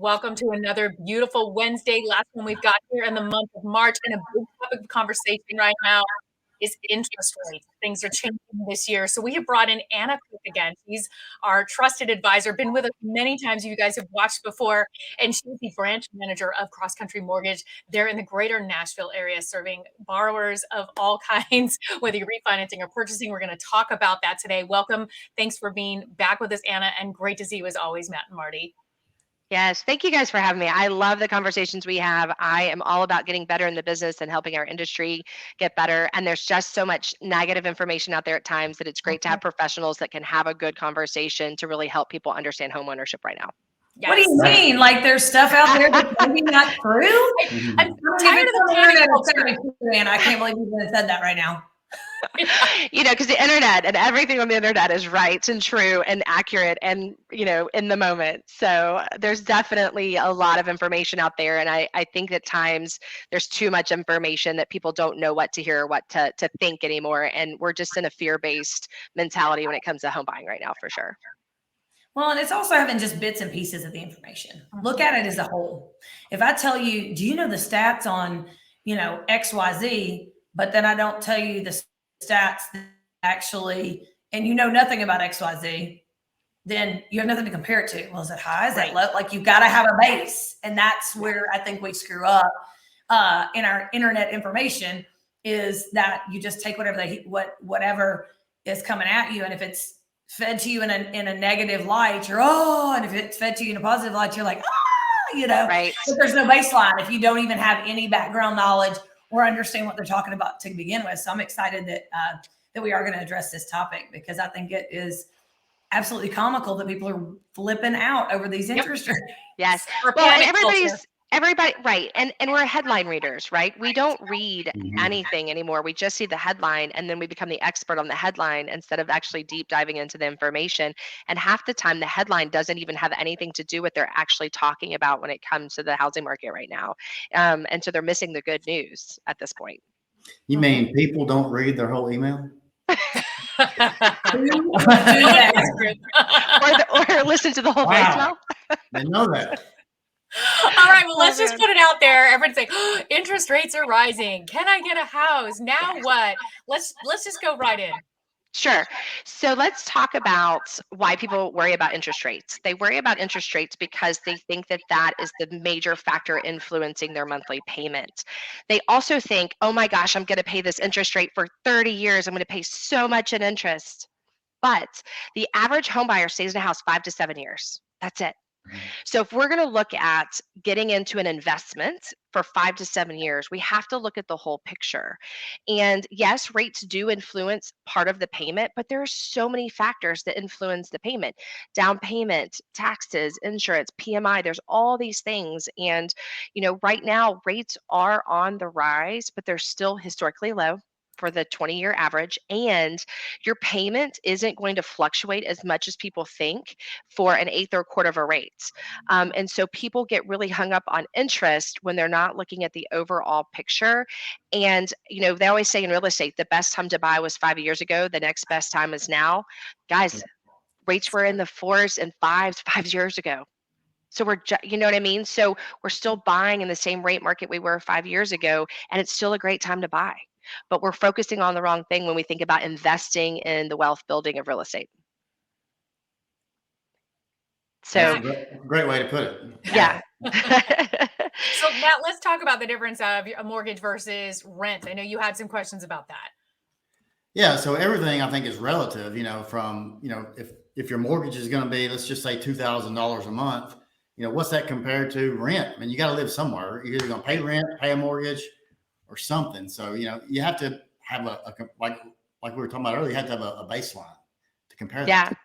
Welcome to another beautiful Wednesday. Last one we've got here in the month of March, and a big topic of conversation right now is interest rates. Things are changing this year. So we have brought in Anna Cook again. She's our trusted advisor, been with us many times. You guys have watched before, and she's the branch manager of Cross Country Mortgage. They're in the greater Nashville area, serving borrowers of all kinds, whether you're refinancing or purchasing. We're going to talk about that today. Welcome. Thanks for being back with us, Anna, and great to see you as always, Matt and Marty. Yes, thank you guys for having me. I love the conversations we have. I am all about getting better in the business and helping our industry get better. And there's just so much negative information out there at times that it's great to have professionals that can have a good conversation to really help people understand homeownership right now. Yes. What do you mean? Like there's stuff out there that's maybe not true? I'm tired of the panic culture. And I can't believe you even said that right now. You know, because the internet and everything on the internet is right and true and accurate and, you know, in the moment. So there's definitely a lot of information out there. And I think at times there's too much information that people don't know what to hear or what to think anymore. And we're just in a fear-based mentality when it comes to home buying right now, for sure. Well, and it's also having just bits and pieces of the information. Look at it as a whole. If I tell you, do you know the stats on, you know, XYZ, but then I don't tell you the stats actually, and you know nothing about XYZ, then you have nothing to compare it to. Well, is it high? Is it low? Like you've got to have a base. And that's where I think we screw up in our internet information, is that you just take whatever is coming at you. And if it's fed to you in a negative light, you're, and if it's fed to you in a positive light, you're like, you know, right. But there's no baseline if you don't even have any background knowledge or understand what they're talking about to begin with. So I'm excited that we are going to address this topic, because I think it is absolutely comical that people are flipping out over these interest rates. Yes. Well, and everybody, right. And we're headline readers, right? We don't read anything anymore. We just see the headline and then we become the expert on the headline instead of actually deep diving into the information. And half the time the headline doesn't even have anything to do with what they're actually talking about when it comes to the housing market right now. And so they're missing the good news at this point. You mean people don't read their whole email? or listen to the whole voicemail? They know that. All right, well, let's just put it out there. Everyone's like, interest rates are rising. Can I get a house? Now what? Let's just go right in. Sure. So let's talk about why people worry about interest rates. They worry about interest rates because they think that that is the major factor influencing their monthly payment. They also think, oh my gosh, I'm going to pay this interest rate for 30 years. I'm going to pay so much in interest. But the average home buyer stays in a house 5 to 7 years. That's it. So if we're going to look at getting into an investment for 5 to 7 years, we have to look at the whole picture. And yes, rates do influence part of the payment, but there are so many factors that influence the payment. Down payment, taxes, insurance, PMI, there's all these things. And, you know, right now rates are on the rise, but they're still historically low for the 20-year average, and your payment isn't going to fluctuate as much as people think for an eighth or a quarter of a rate. And so people get really hung up on interest when they're not looking at the overall picture. And, you know, they always say in real estate, the best time to buy was 5 years ago. The next best time is now. Guys, rates were in the 4s and 5 years ago. So you know what I mean? So we're still buying in the same rate market we were 5 years ago, and it's still a great time to buy. But we're focusing on the wrong thing when we think about investing in the wealth building of real estate. So that's a great way to put it. Yeah. So Matt, let's talk about the difference of a mortgage versus rent. I know you had some questions about that. Yeah. So everything I think is relative, you know, from, you know, if your mortgage is going to be, let's just say $2,000 a month, you know, what's that compared to rent? I mean, you got to live somewhere. You're either going to pay rent, pay a mortgage, or something. So, you know, you have to have like we were talking about earlier, you have to have a baseline to compare Yeah. that to.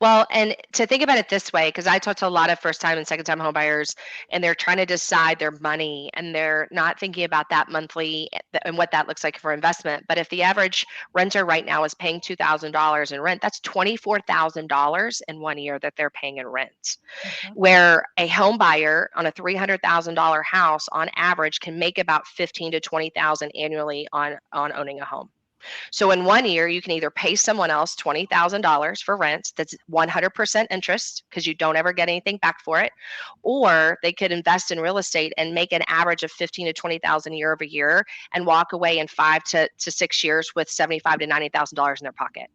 Well, and to think about it this way, because I talk to a lot of first-time and second-time home buyers, and they're trying to decide their money, and they're not thinking about that monthly and what that looks like for investment. But if the average renter right now is paying $2,000 in rent, that's $24,000 in 1 year that they're paying in rent. Where a home buyer on a $300,000 house on average can make about $15,000 to $20,000 annually on owning a home. So in 1 year, you can either pay someone else $20,000 for rent that's 100% interest because you don't ever get anything back for it, or they could invest in real estate and make an average of 15 to 20,000 year over year and walk away in 5 to 6 years with $75 to $90,000 in their pocket.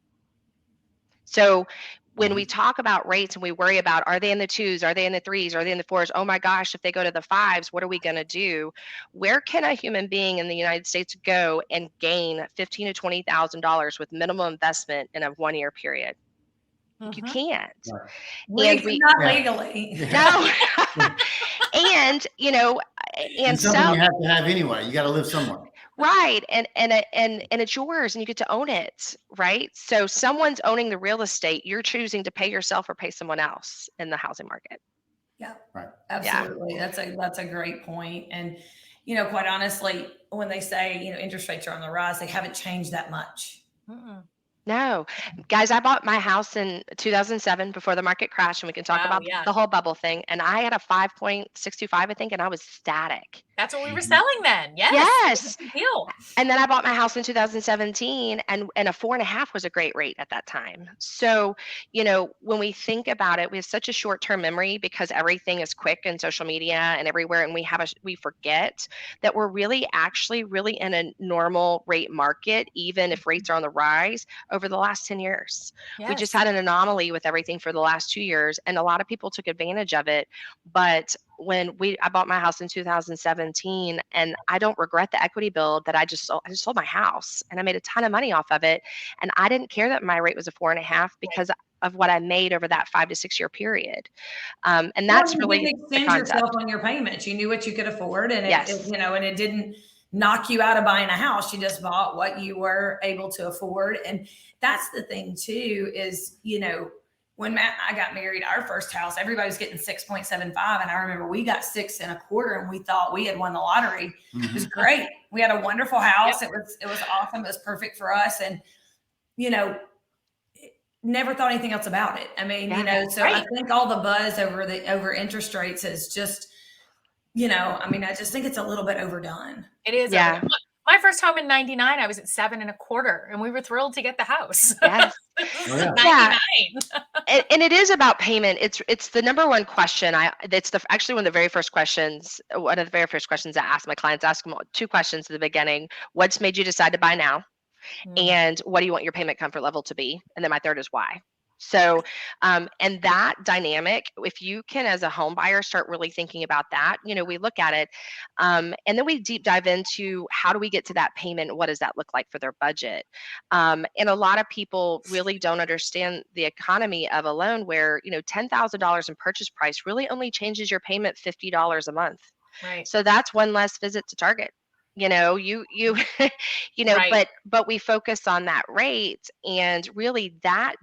So when we talk about rates and we worry about, are they in the twos, are they in the threes, are they in the fours? Oh my gosh, if they go to the fives, what are we going to do? Where can a human being in the United States go and gain $15,000 to $20,000 with minimal investment in a 1 year period? You can't. We And cannot legally. No. And and something you have to have anyway. You got to live somewhere. Right. And it's yours and you get to own it, right? So someone's owning the real estate, you're choosing to pay yourself or pay someone else in the housing market. Yeah. Right. Absolutely. Yeah. That's a great point. And quite honestly, when they say, interest rates are on the rise, they haven't changed that much. No, guys, I bought my house in 2007 before the market crashed, and we can talk about the whole bubble thing. And I had a 5.625, I think, and I was static. That's what we were selling then. Yes. Yes. Deal. And then I bought my house in 2017, and a 4.5 was a great rate at that time. So, when we think about it, we have such a short-term memory because everything is quick in social media and everywhere, and we forget that we're actually really in a normal rate market, even if rates are on the rise over the last 10 years. Yes. We just had an anomaly with everything for the last 2 years, and a lot of people took advantage of it. But when I bought my house in 2017, and I don't regret the equity build that I just sold my house, and I made a ton of money off of it. And I didn't care that my rate was a 4.5 because of what I made over that 5 to 6 year period. And that's really you didn't extend yourself on your payments. You knew what you could afford, and and it didn't knock you out of buying a house. You just bought what you were able to afford. And that's the thing too, is, when Matt and I got married, our first house, everybody was getting 6.75. And I remember we got 6.25 and we thought we had won the lottery. It was great. We had a wonderful house. Yep. It was awesome. It was perfect for us. And, never thought anything else about it. I mean, so I think all the buzz over interest rates is just, I just think it's a little bit overdone. It is. Yeah. My first home in 99, I was at 7.25, and we were thrilled to get the house. Yes. 99. And it is about payment. It's the number one question. It's actually one of the very first questions I ask my clients. Ask them 2 questions at the beginning. What's made you decide to buy now? And what do you want your payment comfort level to be? And then my third is why. So, and that dynamic, if you can, as a home buyer, start really thinking about that, we look at it, and then we deep dive into how do we get to that payment? What does that look like for their budget? And a lot of people really don't understand the economy of a loan where, $10,000 in purchase price really only changes your payment $50 a month. Right. So that's one less visit to Target. Right. but we focus on that rate, and really that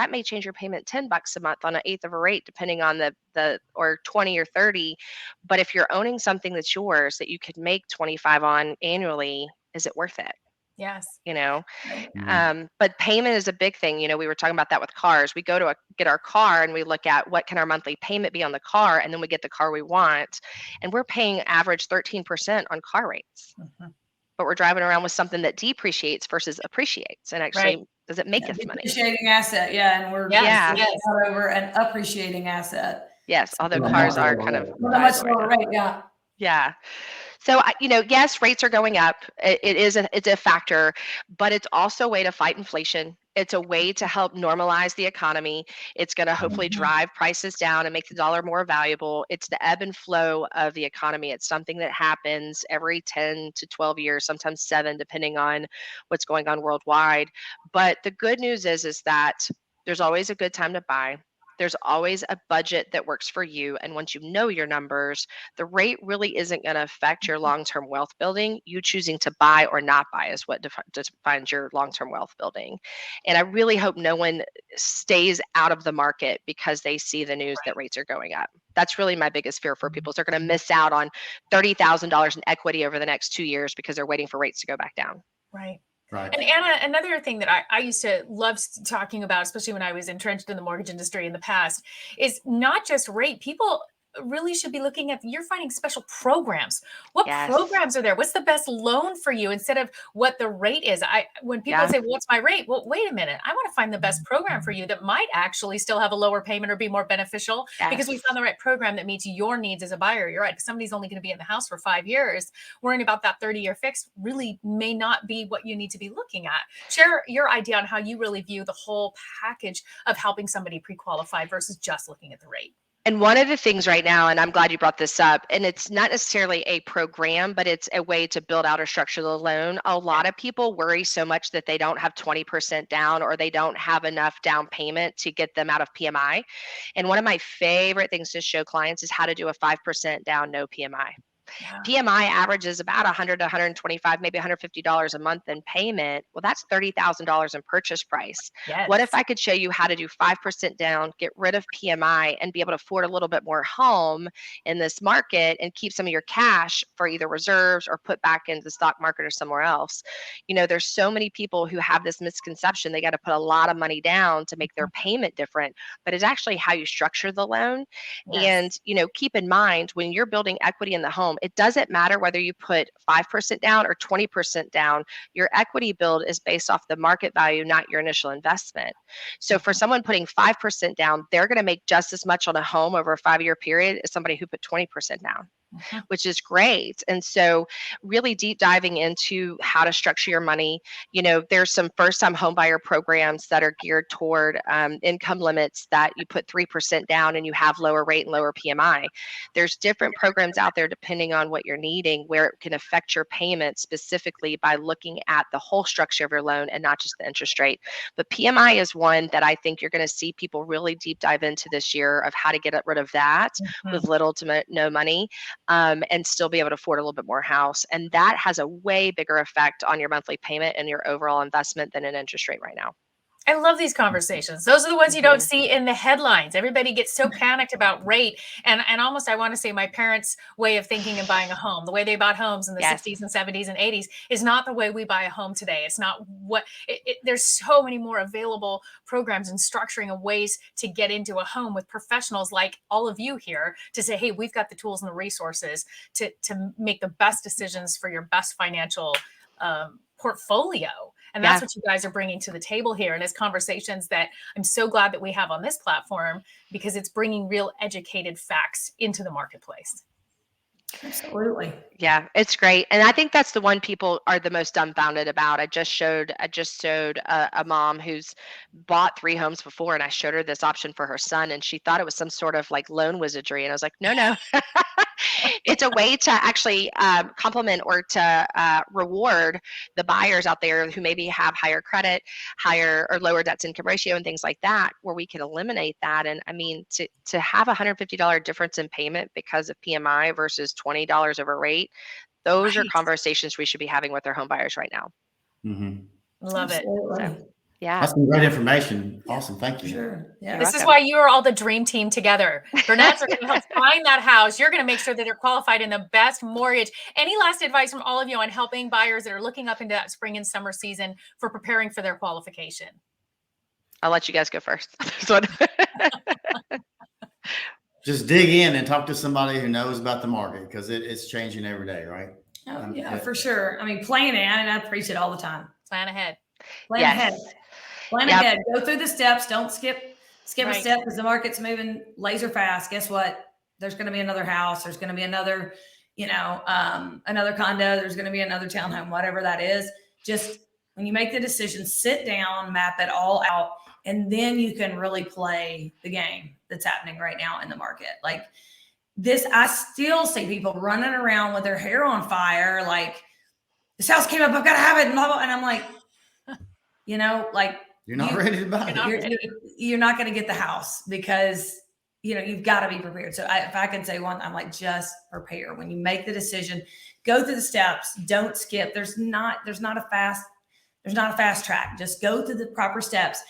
may change your payment $10 a month on 1/8 of a rate, depending on the or 20 or 30. But if you're owning something that's yours that you could make 25 on annually, is it worth it? Yes. But payment is a big thing. We were talking about that with cars. We go to get our car and we look at what can our monthly payment be on the car, and then we get the car we want, and we're paying average 13% on car rates. But we're driving around with something that depreciates versus appreciates, and actually does it make us money? Appreciating asset, and we're over an appreciating asset. Yes, although cars are kind of much lower rate. Yeah. So, yes, rates are going up. It's a factor, but it's also a way to fight inflation. It's a way to help normalize the economy. It's going to hopefully drive prices down and make the dollar more valuable. It's the ebb and flow of the economy. It's something that happens every 10 to 12 years, sometimes 7, depending on what's going on worldwide. But the good news is that there's always a good time to buy. There's always a budget that works for you. And once you know your numbers, the rate really isn't going to affect your long-term wealth building. You choosing to buy or not buy is what defines your long-term wealth building. And I really hope no one stays out of the market because they see the news that rates are going up. That's really my biggest fear for people. Is they're going to miss out on $30,000 in equity over the next 2 years because they're waiting for rates to go back down. Right. Right. And Anna, another thing that I used to love talking about, especially when I was entrenched in the mortgage industry in the past, is not just rate. People really should be looking at, you're finding special programs. What Yes. programs are there? What's the best loan for you instead of what the rate is? When people Yeah. say, well, what's my rate? Well, wait a minute. I want to find the best program for you that might actually still have a lower payment or be more beneficial because we Yes. found the right program that meets your needs as a buyer. You're right. If somebody's only going to be in the house for 5 years, worrying about that 30-year fix really may not be what you need to be looking at. Share your idea on how you really view the whole package of helping somebody pre-qualify versus just looking at the rate. And one of the things right now, and I'm glad you brought this up, and it's not necessarily a program, but it's a way to build out or structure the loan. A lot of people worry so much that they don't have 20% down or they don't have enough down payment to get them out of PMI. And one of my favorite things to show clients is how to do a 5% down, no PMI. Yeah. PMI averages about $100 to $125, maybe $150 a month in payment. Well, that's $30,000 in purchase price. Yes. What if I could show you how to do 5% down, get rid of PMI, and be able to afford a little bit more home in this market and keep some of your cash for either reserves or put back into the stock market or somewhere else? You know, there's so many people who have this misconception they got to put a lot of money down to make their payment different, but it's actually how you structure the loan. Yes. And, you know, keep in mind when you're building equity in the home, it doesn't matter whether you put 5% down or 20% down. Your equity build is based off the market value, not your initial investment. So for someone putting 5% down, they're going to make just as much on a home over a 5-year period as somebody who put 20% down. Which is great. And so really deep diving into how to structure your money. You know, there's some first time home buyer programs that are geared toward income limits that you put 3% down and you have lower rate and lower PMI. There's different programs out there depending on what you're needing where it can affect your payment specifically by looking at the whole structure of your loan and not just the interest rate. But PMI is one that I think you're going to see people really deep dive into this year of how to get rid of that with little to no money. And still be able to afford a little bit more house. And that has a way bigger effect on your monthly payment and your overall investment than an interest rate right now. I love these conversations. Those are the ones you don't see in the headlines. Everybody gets so panicked about rate. And almost, I want to say my parents' way of thinking and buying a home, the way they bought homes in the 60s and 70s and 80s is not the way we buy a home today. It's not what there's so many more available programs and structuring of ways to get into a home with professionals like all of you here to say, hey, we've got the tools and the resources to make the best decisions for your best financial portfolio. And that's what you guys are bringing to the table here. And it's conversations that I'm so glad that we have on this platform because it's bringing real educated facts into the marketplace. Absolutely. Yeah, it's great. And I think that's the one people are the most dumbfounded about. I just showed a mom who's bought 3 homes before, and I showed her this option for her son, and she thought it was some sort of like loan wizardry. And I was like, no. It's a way to actually compliment or to reward the buyers out there who maybe have higher credit, higher or lower debt to income ratio and things like that, where we can eliminate that. And I mean, to have $150 difference in payment because of PMI versus $20 over rate, those are conversations we should be having with our home buyers right now. Love it. So, yeah. That's some great information. Awesome. Thank you. Sure. Yeah. This is why you are all the dream team together. Bernettes are going to help find that house. You're going to make sure that they're qualified in the best mortgage. Any last advice from all of you on helping buyers that are looking up into that spring and summer season for preparing for their qualification? I'll let you guys go first. Just dig in and talk to somebody who knows about the market because it's changing every day, right? Oh, yeah, for sure. I mean, plan it, and I preach it all the time. Plan ahead. Plan ahead. Plan ahead. Go through the steps. Don't skip a step because the market's moving laser fast. Guess what? There's going to be another house. There's going to be another, another condo. There's going to be another townhome, whatever that is. Just when you make the decision, sit down, map it all out, and then you can really play the game that's happening right now in the market. Like this, I still see people running around with their hair on fire. Like, this house came up, I've got to have it. And, blah, blah. And I'm like, you're not ready to buy it. You're not going to get the house because, you've got to be prepared. So if I can say one, I'm like, just prepare. When you make the decision, go through the steps, don't skip. There's not a fast track. Just go through the proper steps.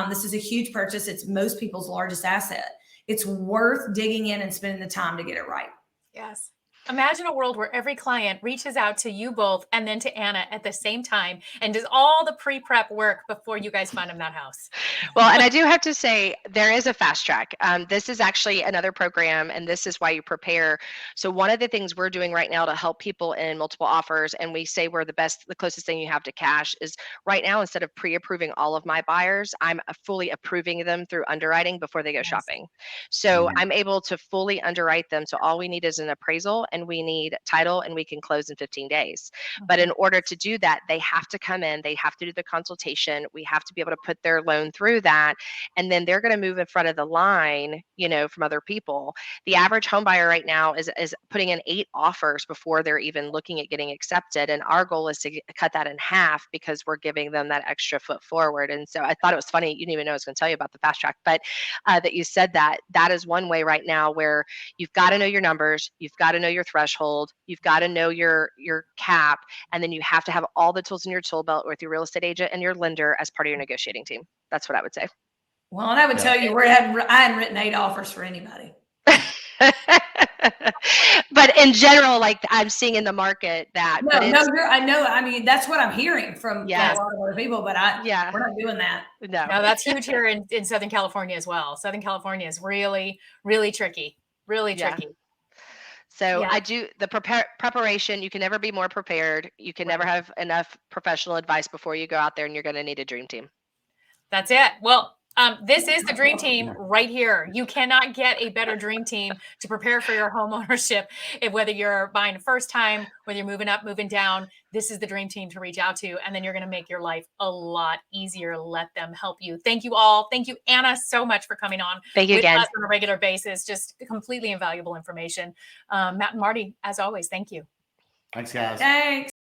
This is a huge purchase. It's most people's largest asset. It's worth digging in and spending the time to get it right. Yes. Imagine a world where every client reaches out to you both and then to Anna at the same time and does all the pre-prep work before you guys find them that house. Well, and I do have to say, there is a fast track. This is actually another program, and this is why you prepare. So one of the things we're doing right now to help people in multiple offers, and we say we're the closest thing you have to cash, is right now, instead of pre-approving all of my buyers, I'm fully approving them through underwriting before they go shopping. So I'm able to fully underwrite them. So all we need is an appraisal, and we need title, and we can close in 15 days. But in order to do that, they have to come in, they have to do the consultation, we have to be able to put their loan through that, and then they're going to move in front of the line, from other people. The average home buyer right now is putting in 8 offers before they're even looking at getting accepted, and our goal is to cut that in half because we're giving them that extra foot forward. And so I thought it was funny, you didn't even know I was going to tell you about the fast track, but that you said that is one way right now where you've got to know your numbers, you've got to know your threshold, you've got to know your cap, and then you have to have all the tools in your tool belt with your real estate agent and your lender as part of your negotiating team. That's what I would say. Well, and I would tell you, I hadn't written 8 offers for anybody. But in general, like I'm seeing in the market that. I know. I mean, that's what I'm hearing from a lot of other people, but we're not doing that. No, that's huge here in Southern California as well. Southern California is really, really tricky, tricky. So I do the preparation. You can never be more prepared. You can never have enough professional advice before you go out there, and you're going to need a dream team. That's it. Well, this is the dream team right here. You cannot get a better dream team to prepare for your home ownership. Whether you're buying first time, whether you're moving up, moving down, this is the dream team to reach out to. And then you're going to make your life a lot easier. Let them help you. Thank you all. Thank you, Anna, so much for coming on. Thank you again. Us on a regular basis. Just completely invaluable information. Matt and Marty, as always, thank you. Thanks, guys. Thanks.